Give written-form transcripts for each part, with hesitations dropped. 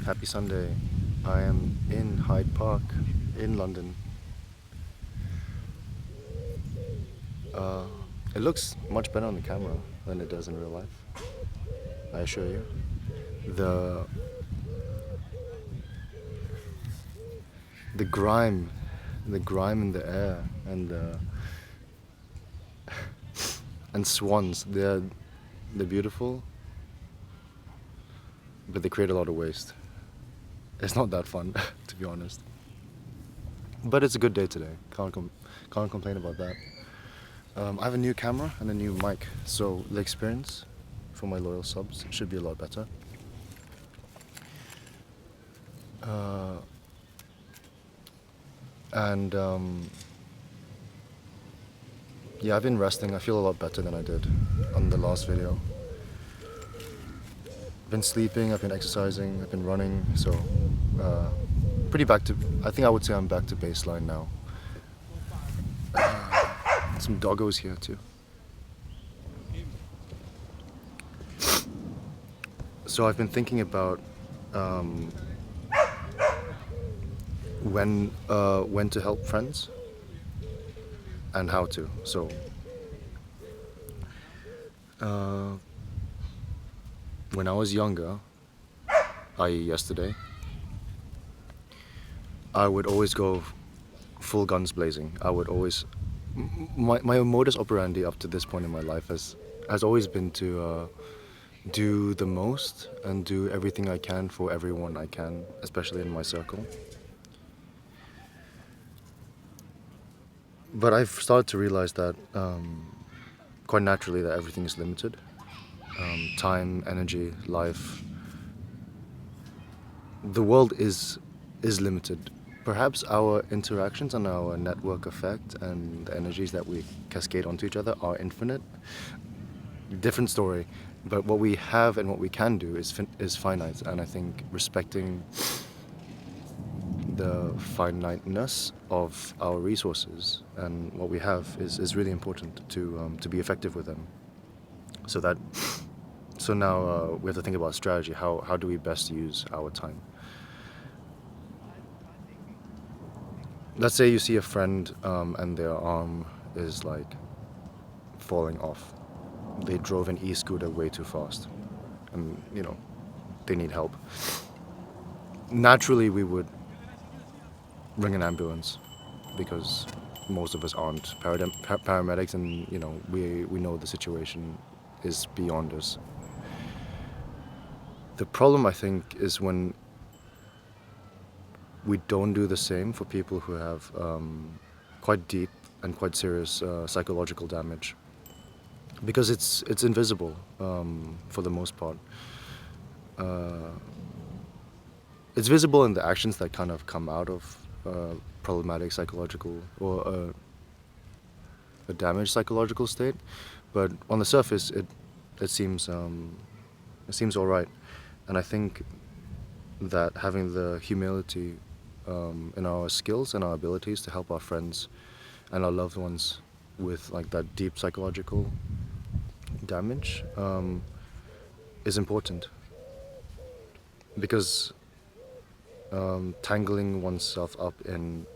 Happy Sunday. I am in Hyde Park in London. Uh, it looks much better on the camera than it does in real life, I assure you. The the grime, the grime in the air and swans, they're beautiful, but they create a lot of waste. It's not that fun, to be honest. But it's a good day today. Can't complain about that. I have a new camera and a new mic, so the experience for my loyal subs should be a lot better. Uh, and yeah, I've been resting. I feel a lot better than I did on the last video. I've been sleeping, I've been exercising, I've been running, so pretty back to, I think I would say I'm back to baseline now. Some doggos here too. So I've been thinking about when to help friends and how to. So when I was younger, i.e. yesterday, I would always go full guns blazing. I would always, my modus operandi up to this point in my life has always been to do the most and do everything I can for everyone I can, especially in my circle. But I've started to realize that quite naturally that everything is limited. Time, energy, life. The world is limited. Perhaps our interactions and our network effect and the energies that we cascade onto each other are infinite. Different story. But what we have and what we can do is finite. And I think respecting the finiteness of our resources and what we have is really important to be effective with them. So now we have to think about strategy. How do we best use our time? Let's say you see a friend and their arm is like falling off. They drove an e-scooter way too fast and they need help. Naturally we would ring an ambulance because most of us aren't paramedics, and we know the situation is beyond us. The problem, I think, is when we don't do the same for people who have quite deep and quite serious psychological damage, because it's invisible for the most part. It's visible in the actions that kind of come out of problematic psychological or a damaged psychological state, but on the surface it seems all right. And I think that having the humility in our skills and our abilities to help our friends and our loved ones with like that deep psychological damage is important, because tangling oneself up in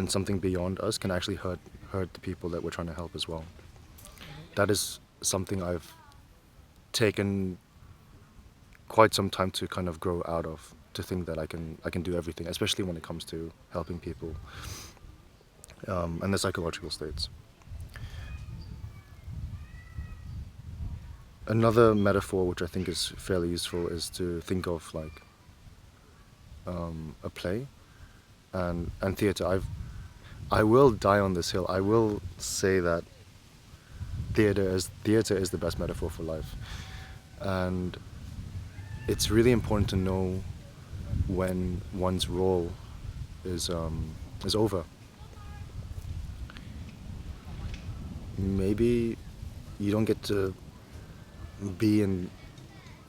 something beyond us can actually hurt the people that we're trying to help as well. That is something I've taken quite some time to kind of grow out of, to think that I can do everything, especially when it comes to helping people and their psychological states. Another metaphor which I think is fairly useful is to think of like a play and theatre. I will die on this hill. I will say that theatre is the best metaphor for life, and it's really important to know when one's role is over. Maybe you don't get to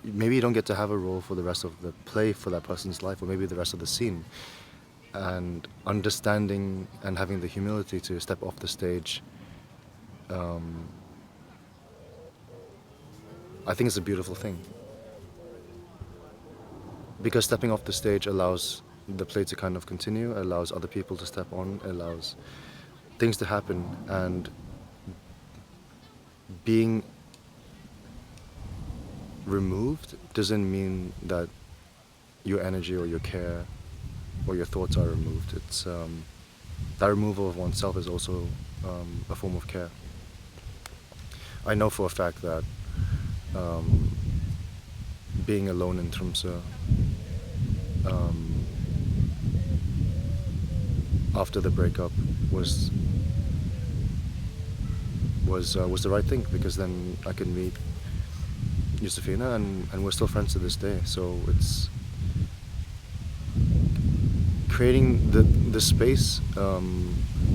maybe you don't get to have a role for the rest of the play for that person's life, or maybe the rest of the scene. And understanding and having the humility to step off the stage, I think it's a beautiful thing. because stepping off the stage allows the play to kind of continue, allows other people to step on, allows things to happen, and being removed doesn't mean that your energy or your care or your thoughts are removed. It's that removal of oneself is also a form of care. I know for a fact that being alone in Tromsø after the breakup was the right thing, because then I could meet Josefina, and we're still friends to this day. So it's creating the space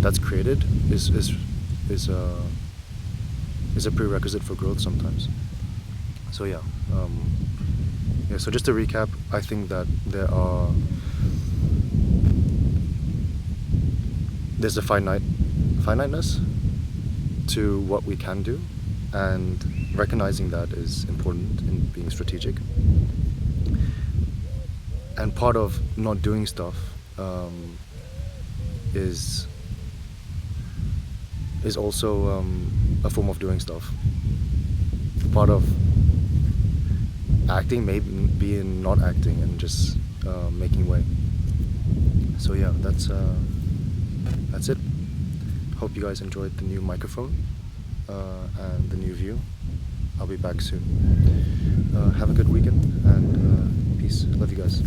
that's created is a prerequisite for growth sometimes. So yeah, so just to recap, I think that there's a finiteness to what we can do, and recognizing that is important in being strategic. And part of not doing stuff is also a form of doing stuff. Part of acting may be in not acting and just making way. So yeah, that's it. Hope you guys enjoyed the new microphone and the new view. I'll be back soon. Have a good weekend, and peace. Love you guys.